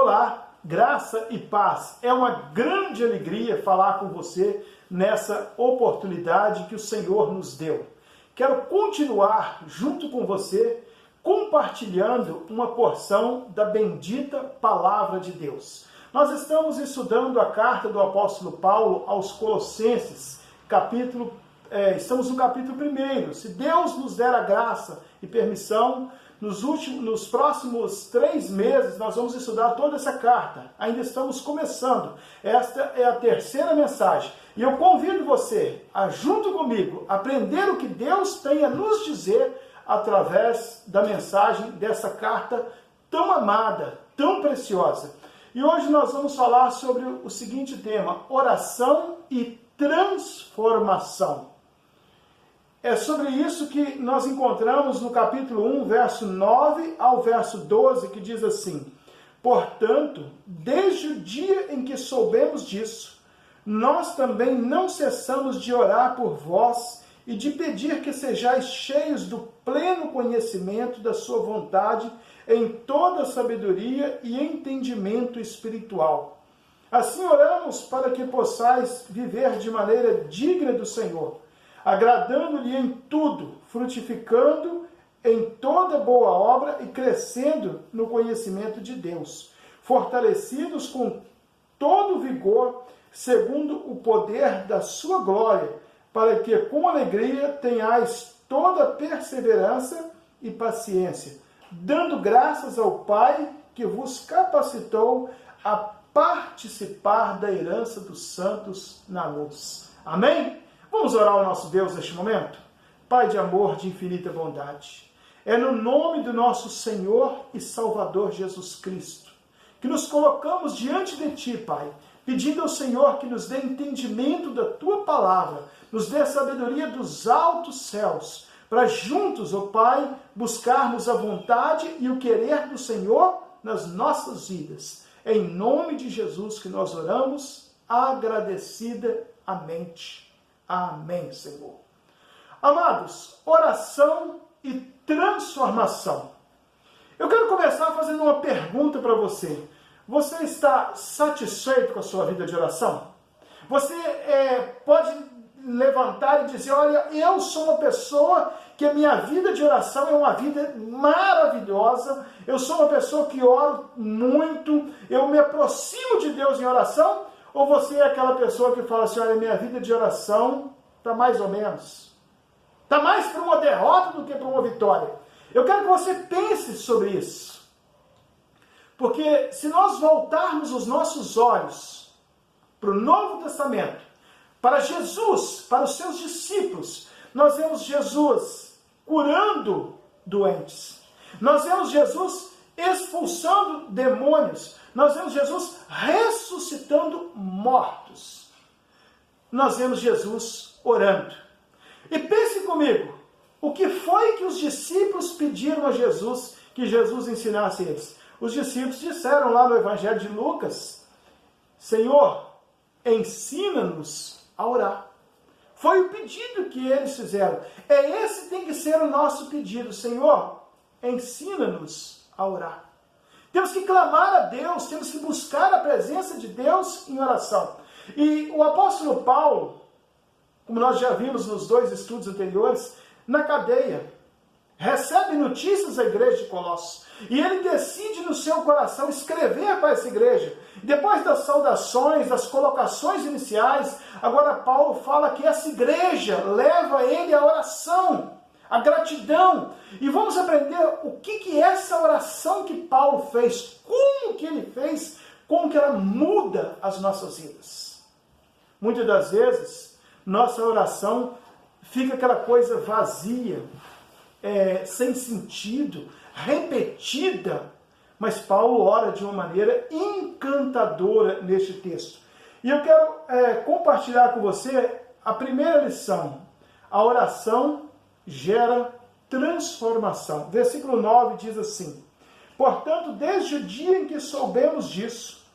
Olá, graça e paz. É uma grande alegria falar com você nessa oportunidade que o Senhor nos deu. Quero continuar junto com você compartilhando uma porção da bendita Palavra de Deus. Nós estamos estudando a carta do apóstolo Paulo aos Colossenses, estamos no capítulo 1. Se Deus nos der a graça e permissão, nos próximos 3 meses nós vamos estudar toda essa carta. Ainda estamos começando. Esta é a terceira mensagem. E eu convido você a, junto comigo, aprender o que Deus tem a nos dizer através da mensagem dessa carta tão amada, tão preciosa. E hoje nós vamos falar sobre o seguinte tema: oração e transformação. É sobre isso que nós encontramos no capítulo 1, verso 9 ao verso 12, que diz assim: portanto, desde o dia em que soubemos disso, nós também não cessamos de orar por vós e de pedir que sejais cheios do pleno conhecimento da sua vontade em toda sabedoria e entendimento espiritual. Assim oramos para que possais viver de maneira digna do Senhor, agradando-lhe em tudo, frutificando em toda boa obra e crescendo no conhecimento de Deus, fortalecidos com todo vigor, segundo o poder da sua glória, para que com alegria tenhais toda perseverança e paciência, dando graças ao Pai que vos capacitou a participar da herança dos santos na luz. Amém? Vamos orar ao nosso Deus neste momento? Pai de amor, de infinita bondade, é no nome do nosso Senhor e Salvador Jesus Cristo que nos colocamos diante de Ti, Pai, pedindo ao Senhor que nos dê entendimento da Tua palavra, nos dê a sabedoria dos altos céus, para juntos, ó Pai, buscarmos a vontade e o querer do Senhor nas nossas vidas. É em nome de Jesus que nós oramos, agradecidamente. Amém, Senhor. Amados, oração e transformação. Eu quero começar fazendo uma pergunta para você. Você está satisfeito com a sua vida de oração? Você pode levantar e dizer: olha, eu sou uma pessoa que a minha vida de oração é uma vida maravilhosa, eu sou uma pessoa que oro muito, eu me aproximo de Deus em oração? Ou você é aquela pessoa que fala assim: olha, minha vida de oração está mais ou menos, está mais para uma derrota do que para uma vitória? Eu quero que você pense sobre isso. Porque se nós voltarmos os nossos olhos para o Novo Testamento, para Jesus, para os seus discípulos, nós vemos Jesus curando doentes. Nós vemos Jesus expulsando demônios. Nós vemos Jesus ressuscitando mortos. Nós vemos Jesus orando. E pense comigo, o que foi que os discípulos pediram a Jesus que Jesus ensinasse a eles? Os discípulos disseram lá no Evangelho de Lucas: Senhor, ensina-nos a orar. Foi o pedido que eles fizeram. Esse tem que ser o nosso pedido: Senhor, ensina-nos a orar. Temos que clamar a Deus, temos que buscar a presença de Deus em oração. E o apóstolo Paulo, como nós já vimos nos 2 estudos anteriores, na cadeia, recebe notícias da igreja de Colossos. E ele decide no seu coração escrever para essa igreja. Depois das saudações, das colocações iniciais, agora Paulo fala que essa igreja leva ele à oração, à gratidão. E vamos aprender o que é essa oração que Paulo fez, como que ele fez, como que ela muda as nossas vidas. Muitas das vezes, nossa oração fica aquela coisa vazia, sem sentido, repetida, mas Paulo ora de uma maneira encantadora neste texto. E eu quero compartilhar com você a primeira lição: a oração gera transformação. Versículo 9 diz assim: portanto, desde o dia em que soubemos disso,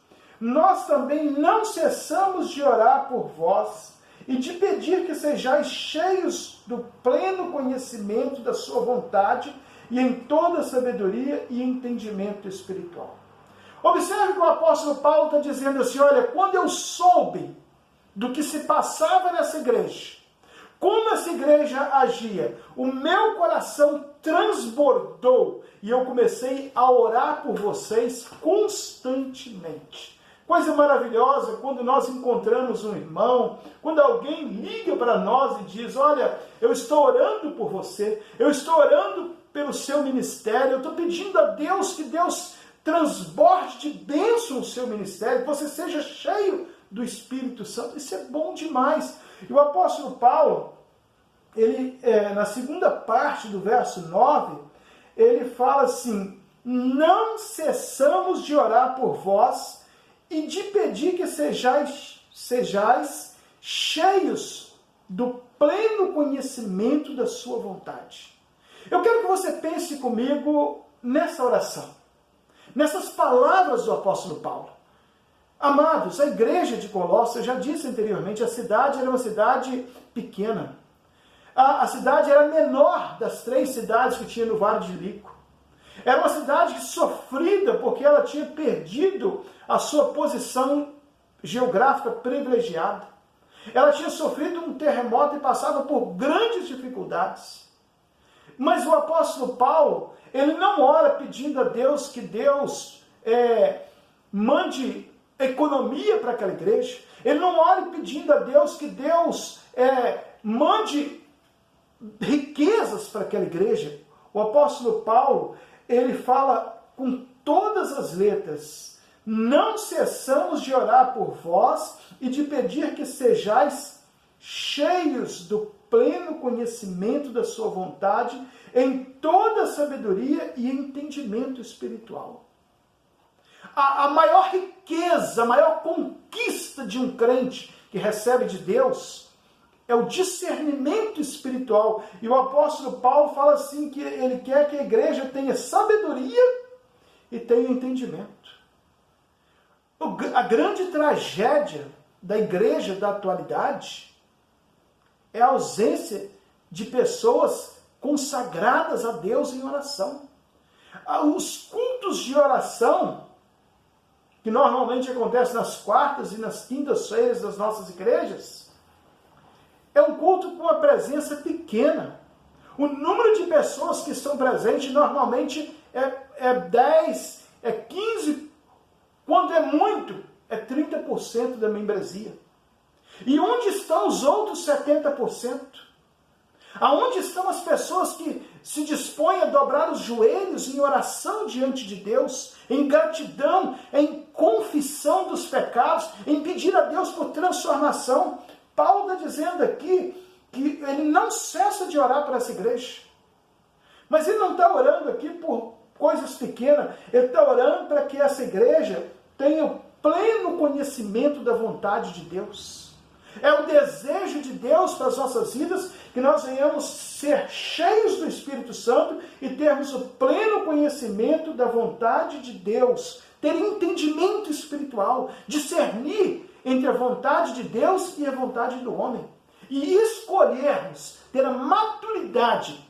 nós também não cessamos de orar por vós e de pedir que sejais cheios do pleno conhecimento da sua vontade e em toda sabedoria e entendimento espiritual. Observe que o apóstolo Paulo está dizendo assim, olha, quando eu soube do que se passava nessa igreja, como essa igreja agia, o meu coração transbordou e eu comecei a orar por vocês constantemente. Coisa maravilhosa quando nós encontramos um irmão, quando alguém liga para nós e diz, olha, eu estou orando por você, eu estou orando pelo seu ministério, eu estou pedindo a Deus que Deus transborde de bênção o seu ministério, que você seja cheio do Espírito Santo. Isso é bom demais. E o apóstolo Paulo, ele, na segunda parte do verso 9, ele fala assim, não cessamos de orar por vós e de pedir que sejais cheios do pleno conhecimento da sua vontade. Eu quero que você pense comigo nessa oração, nessas palavras do apóstolo Paulo. Amados, a igreja de Colossos, eu já disse anteriormente, a cidade era uma cidade pequena. A cidade era a menor das 3 cidades que tinha no Vale de Lico. Era uma cidade sofrida porque ela tinha perdido a sua posição geográfica privilegiada. Ela tinha sofrido um terremoto e passava por grandes dificuldades. Mas o apóstolo Paulo, ele não ora pedindo a Deus que Deus mande economia para aquela igreja. Ele não ora pedindo a Deus que Deus mande riquezas para aquela igreja. O apóstolo Paulo, ele fala com todas as letras, não cessamos de orar por vós e de pedir que sejais cheios do pleno conhecimento da sua vontade, em toda sabedoria e entendimento espiritual. A maior riqueza, a maior conquista de um crente que recebe de Deus é o discernimento espiritual. E o apóstolo Paulo fala assim que ele quer que a igreja tenha sabedoria e tenha entendimento. A grande tragédia da igreja da atualidade é a ausência de pessoas consagradas a Deus em oração. Os cultos de oração, que normalmente acontecem nas quartas e nas quintas-feiras das nossas igrejas, é um culto com uma presença pequena. O número de pessoas que estão presentes normalmente é 10, é 15, quando é muito, é 30% da membresia. E onde estão os outros 70%? Aonde estão as pessoas que se dispõem a dobrar os joelhos em oração diante de Deus, em gratidão, em confissão dos pecados, em pedir a Deus por transformação? Paulo está dizendo aqui que ele não cessa de orar para essa igreja. Mas ele não está orando aqui por coisas pequenas, ele está orando para que essa igreja tenha o pleno conhecimento da vontade de Deus. É o desejo de Deus para as nossas vidas que nós venhamos ser cheios do Espírito Santo e termos o pleno conhecimento da vontade de Deus, ter entendimento espiritual, discernir entre a vontade de Deus e a vontade do homem. E escolhermos, ter a maturidade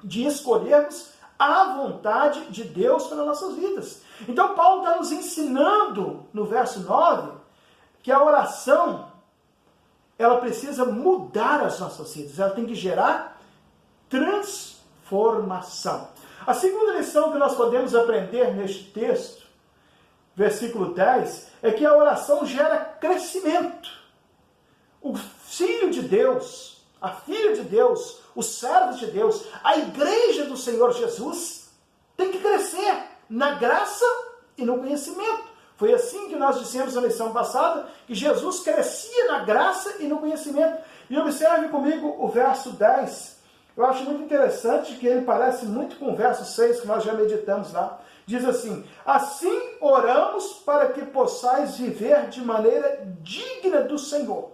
de escolhermos a vontade de Deus para nossas vidas. Então Paulo está nos ensinando, no verso 9, que a oração, ela precisa mudar as nossas vidas, ela tem que gerar transformação. A segunda lição que nós podemos aprender neste texto, versículo 10, é que a oração gera crescimento. O filho de Deus, a filha de Deus, os servos de Deus, a igreja do Senhor Jesus tem que crescer na graça e no conhecimento. Foi assim que nós dissemos na lição passada, que Jesus crescia na graça e no conhecimento. E observe comigo o verso 10. Eu acho muito interessante que ele parece muito com o verso 6, que nós já meditamos lá. Diz assim: assim oramos para que possais viver de maneira digna do Senhor,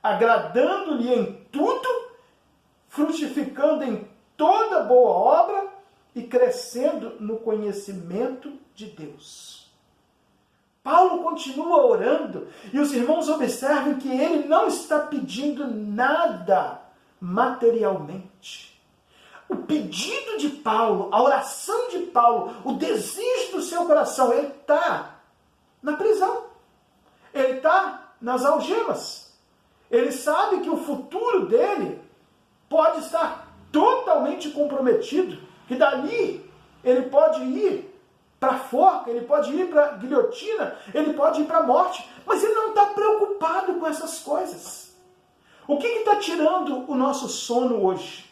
agradando-lhe em tudo, frutificando em toda boa obra e crescendo no conhecimento de Deus. Paulo continua orando e os irmãos observem que ele não está pedindo nada materialmente. o pedido de Paulo, a oração de Paulo, o desejo do seu coração, ele está na prisão. Ele está nas algemas. Ele sabe que o futuro dele pode estar totalmente comprometido, que dali ele pode ir para a forca, ele pode ir para a guilhotina, ele pode ir para a morte, mas ele não está preocupado com essas coisas. O que está tirando o nosso sono hoje?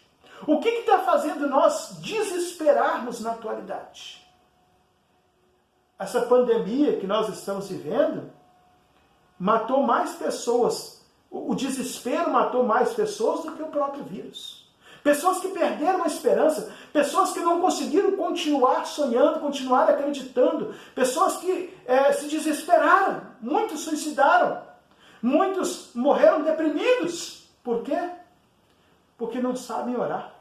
O que está fazendo nós desesperarmos na atualidade? Essa pandemia que nós estamos vivendo matou mais pessoas. O desespero matou mais pessoas do que o próprio vírus. Pessoas que perderam a esperança, pessoas que não conseguiram continuar sonhando, continuar acreditando, pessoas que se desesperaram, muitos suicidaram, muitos morreram deprimidos. Por quê? Porque não sabem orar,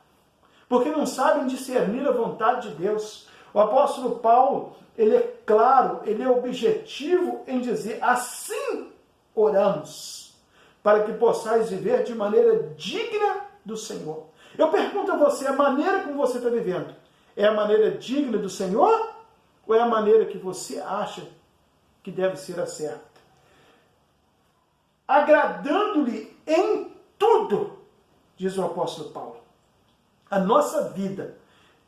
porque não sabem discernir a vontade de Deus. O apóstolo Paulo, ele é claro, ele é objetivo em dizer, assim oramos, para que possais viver de maneira digna do Senhor. Eu pergunto a você, a maneira como você está vivendo, é a maneira digna do Senhor? Ou é a maneira que você acha que deve ser a certa? Agradando-lhe em tudo, diz o apóstolo Paulo. A nossa vida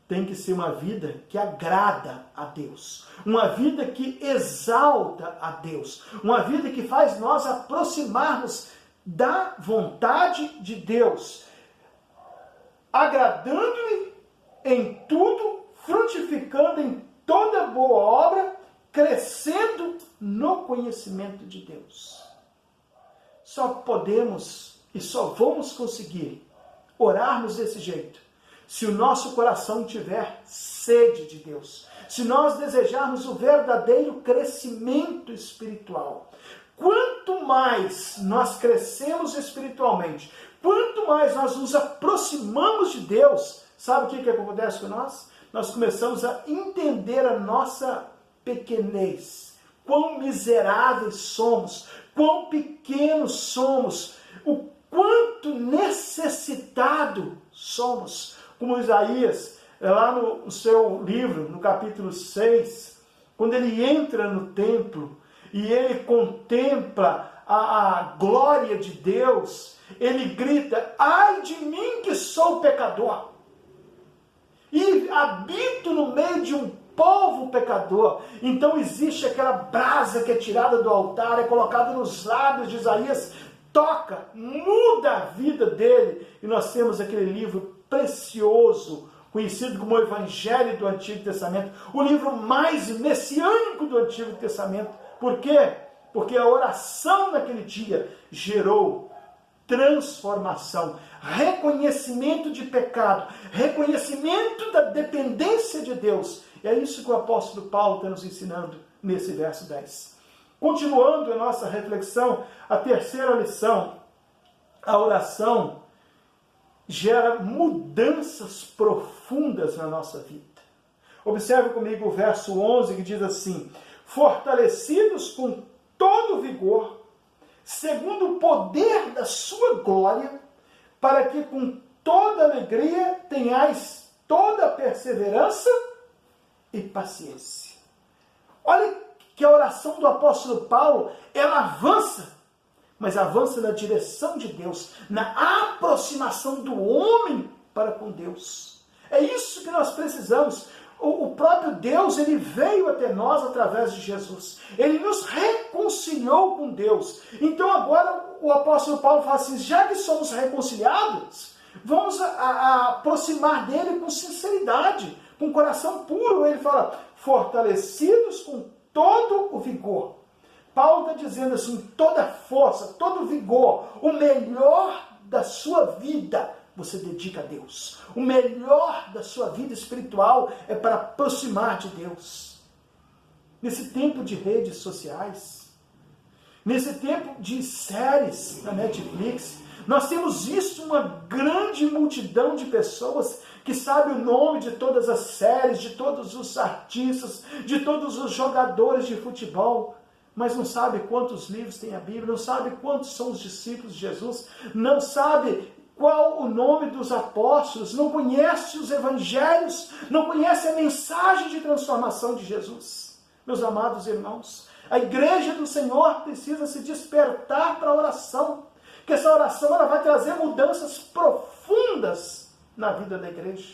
tem que ser uma vida que agrada a Deus, uma vida que exalta a Deus, uma vida que faz nós aproximarmos da vontade de Deus, agradando-lhe em tudo, frutificando em toda boa obra, crescendo no conhecimento de Deus. Só podemos e só vamos conseguir orarmos desse jeito se o nosso coração tiver sede de Deus, se nós desejarmos o verdadeiro crescimento espiritual. Quanto mais nós crescemos espiritualmente, quanto mais nós nos aproximamos de Deus, sabe o que acontece com nós? Nós começamos a entender a nossa pequenez, quão miseráveis somos, quão pequenos somos, o quanto necessitado somos. Como Isaías, lá no seu livro, no capítulo 6, quando ele entra no templo e ele contempla a glória de Deus, ele grita, ai de mim que sou pecador, e habito no meio de um povo pecador. Então existe aquela brasa que é tirada do altar, é colocada nos lábios de Isaías, toca, muda a vida dele, e nós temos aquele livro precioso, conhecido como o Evangelho do Antigo Testamento, o livro mais messiânico do Antigo Testamento. Por quê? Porque a oração naquele dia gerou transformação, reconhecimento de pecado, reconhecimento da dependência de Deus. E é isso que o apóstolo Paulo está nos ensinando nesse verso 10. Continuando a nossa reflexão, a terceira lição, a oração gera mudanças profundas na nossa vida. Observe comigo o verso 11 que diz assim, fortalecidos com todo vigor, segundo o poder da sua glória, para que com toda alegria tenhais toda a perseverança e paciência. Olha que a oração do apóstolo Paulo, ela avança, mas avança na direção de Deus, na aproximação do homem para com Deus. É isso que nós precisamos. O próprio Deus, ele veio até nós através de Jesus. Ele nos reconciliou com Deus. Então agora o apóstolo Paulo fala assim, já que somos reconciliados, vamos aproximar dele com sinceridade, com coração puro. Ele fala, fortalecidos com todo o vigor. Paulo está dizendo assim, toda força, todo vigor, o melhor da sua vida você dedica a Deus. O melhor da sua vida espiritual é para aproximar de Deus. Nesse tempo de redes sociais, nesse tempo de séries na Netflix, nós temos visto uma grande multidão de pessoas que sabe o nome de todas as séries, de todos os artistas, de todos os jogadores de futebol, mas não sabe quantos livros tem a Bíblia, não sabe quantos são os discípulos de Jesus, não sabe qual o nome dos apóstolos, não conhece os evangelhos, não conhece a mensagem de transformação de Jesus. Meus amados irmãos, a igreja do Senhor precisa se despertar para a oração, que essa oração ela vai trazer mudanças profundas na vida da igreja.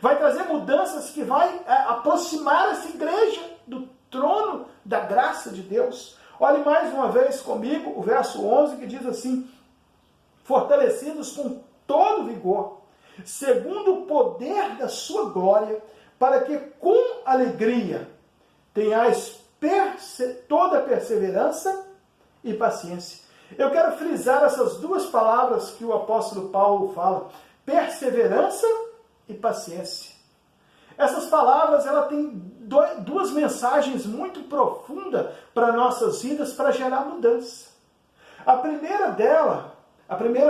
Vai trazer mudanças que vai aproximar essa igreja do trono da graça de Deus. Olhe mais uma vez comigo o verso 11 que diz assim: fortalecidos com todo vigor, segundo o poder da sua glória, para que com alegria tenhais toda perseverança e paciência. Eu quero frisar essas duas palavras que o apóstolo Paulo fala: perseverança e paciência. Essas palavras ela tem duas mensagens muito profundas para nossas vidas, para gerar mudança. A primeira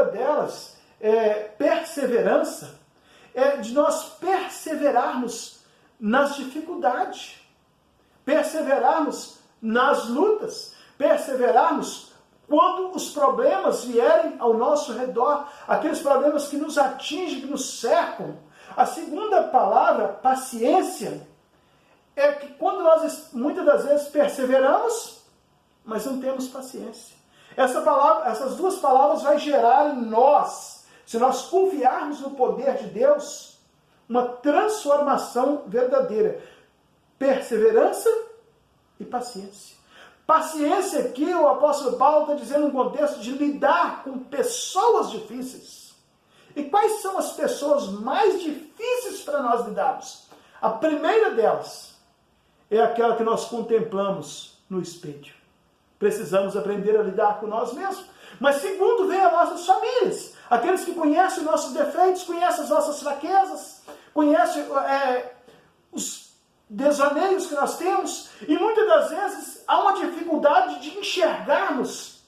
delas é perseverança, é de nós perseverarmos nas dificuldades, perseverarmos nas lutas, perseverarmos quando os problemas vierem ao nosso redor, aqueles problemas que nos atingem, que nos cercam. A segunda palavra, paciência, é que quando nós muitas das vezes perseveramos, mas não temos paciência. Essas duas palavras vão gerar em nós, se nós confiarmos no poder de Deus, uma transformação verdadeira. Perseverança e paciência. Paciência aqui, o apóstolo Paulo está dizendo no contexto de lidar com pessoas difíceis. E quais são as pessoas mais difíceis para nós lidarmos? A primeira delas é aquela que nós contemplamos no espelho. Precisamos aprender a lidar com nós mesmos. Mas segundo, vem as nossas famílias. Aqueles que conhecem os nossos defeitos, conhecem as nossas fraquezas, conhecem os devaneios que nós temos. E muitas das vezes há uma dificuldade de enxergarmos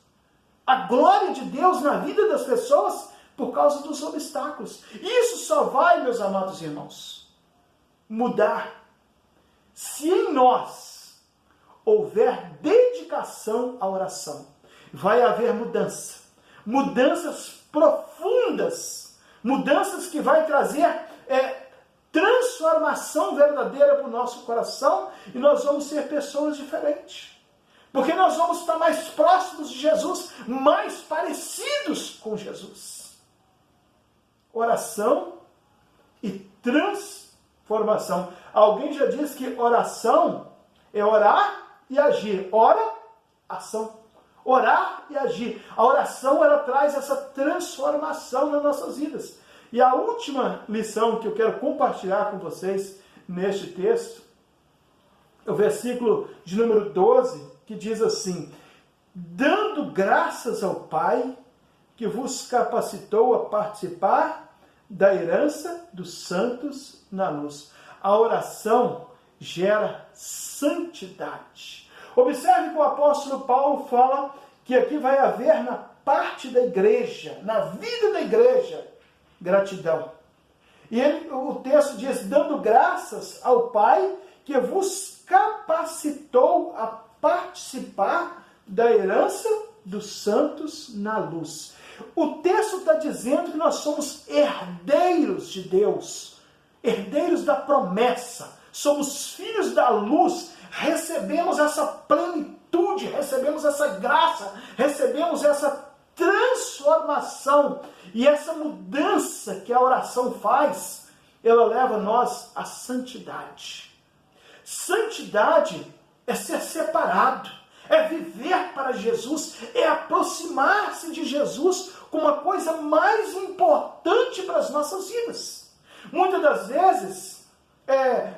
a glória de Deus na vida das pessoas por causa dos obstáculos. Isso só vai, meus amados irmãos, mudar se em nós houver dedicação à oração. Vai haver mudança. Mudanças profundas. Mudanças que vai trazer transformação verdadeira para o nosso coração. E nós vamos ser pessoas diferentes. Porque nós vamos estar mais próximos de Jesus, mais parecidos com Jesus. Oração e transformação. Alguém já disse que oração é orar e agir. Ora, ação. Orar e agir. A oração, ela traz essa transformação nas nossas vidas. E a última lição que eu quero compartilhar com vocês neste texto é o versículo de número 12, que diz assim: dando graças ao Pai que vos capacitou a participar da herança dos santos na luz. A oração gera santidade. Observe que o apóstolo Paulo fala que aqui vai haver na parte da igreja, na vida da igreja, gratidão. E o texto diz, dando graças ao Pai que vos capacitou a participar da herança dos santos na luz. O texto está dizendo que nós somos herdeiros de Deus, herdeiros da promessa, somos filhos da luz, recebemos essa plenitude, recebemos essa graça, recebemos essa transformação. E essa mudança que a oração faz, ela leva nós à santidade. Santidade é ser separado, é viver para Jesus, é aproximar-se de Jesus como a coisa mais importante para as nossas vidas. Muitas das vezes,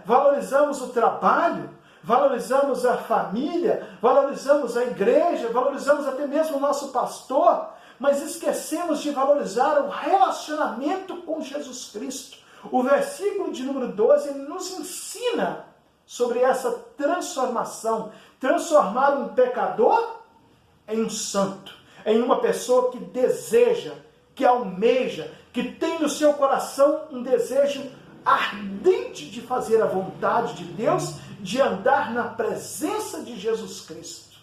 valorizamos o trabalho, valorizamos a família, valorizamos a igreja, valorizamos até mesmo o nosso pastor, mas esquecemos de valorizar o relacionamento com Jesus Cristo. O versículo de número 12 ele nos ensina sobre essa transformação. Transformar um pecador em um santo, em uma pessoa que deseja, que almeja, que tem no seu coração um desejo ardente de fazer a vontade de Deus, de andar na presença de Jesus Cristo.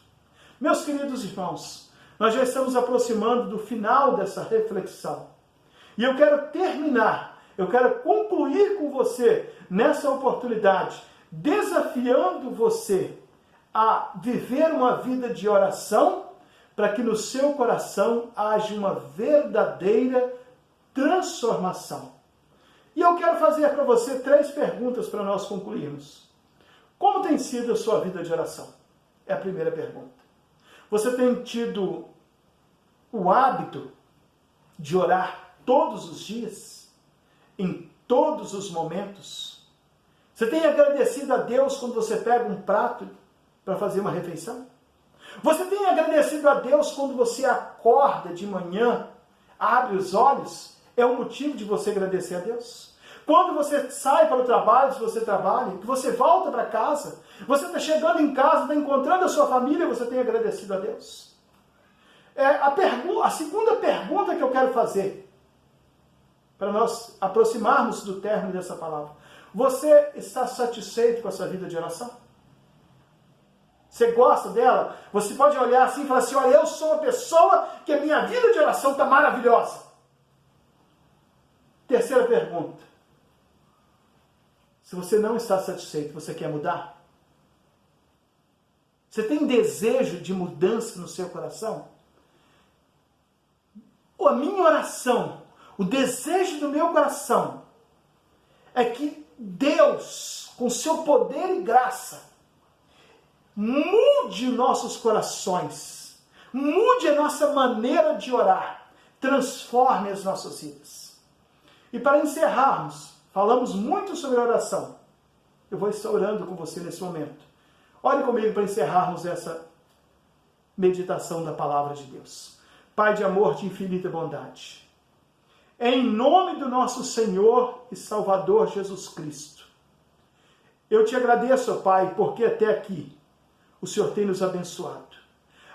Meus queridos irmãos, nós já estamos aproximando do final dessa reflexão. E eu quero terminar, eu quero concluir com você nessa oportunidade, desafiando você a viver uma vida de oração, para que no seu coração haja uma verdadeira transformação. E eu quero fazer para você 3 perguntas para nós concluirmos. Como tem sido a sua vida de oração? É a primeira pergunta. Você tem tido o hábito de orar todos os dias? Em todos os momentos? Você tem agradecido a Deus quando você pega um prato para fazer uma refeição? Você tem agradecido a Deus quando você acorda de manhã, abre os olhos? É um motivo de você agradecer a Deus? Quando você sai para o trabalho, se você trabalha, que você volta para casa, você está chegando em casa, está encontrando a sua família, você tem agradecido a Deus? A segunda pergunta que eu quero fazer, para nós aproximarmos do término dessa palavra. Você está satisfeito com a sua vida de oração? Você gosta dela? Você pode olhar assim e falar assim, olha, eu sou uma pessoa que a minha vida de oração está maravilhosa. Terceira pergunta. Se você não está satisfeito, você quer mudar? Você tem desejo de mudança no seu coração? A minha oração, o desejo do meu coração é que Deus, com seu poder e graça, mude nossos corações, mude a nossa maneira de orar, transforme as nossas vidas. E para encerrarmos, falamos muito sobre oração. Eu vou estar orando com você nesse momento. Ore comigo para encerrarmos essa meditação da palavra de Deus. Pai de amor, de infinita bondade, em nome do nosso Senhor e Salvador Jesus Cristo, eu te agradeço, ó Pai, porque até aqui o Senhor tem nos abençoado.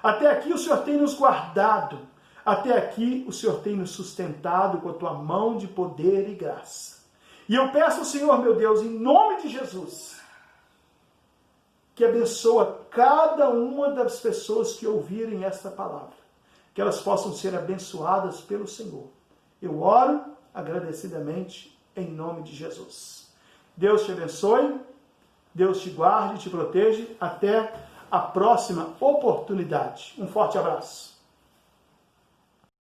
Até aqui o Senhor tem nos guardado. Até aqui o Senhor tem nos sustentado com a tua mão de poder e graça. E eu peço ao Senhor, meu Deus, em nome de Jesus, que abençoa cada uma das pessoas que ouvirem esta palavra. Que elas possam ser abençoadas pelo Senhor. Eu oro agradecidamente em nome de Jesus. Deus te abençoe, Deus te guarde e te proteja. Até a próxima oportunidade. Um forte abraço.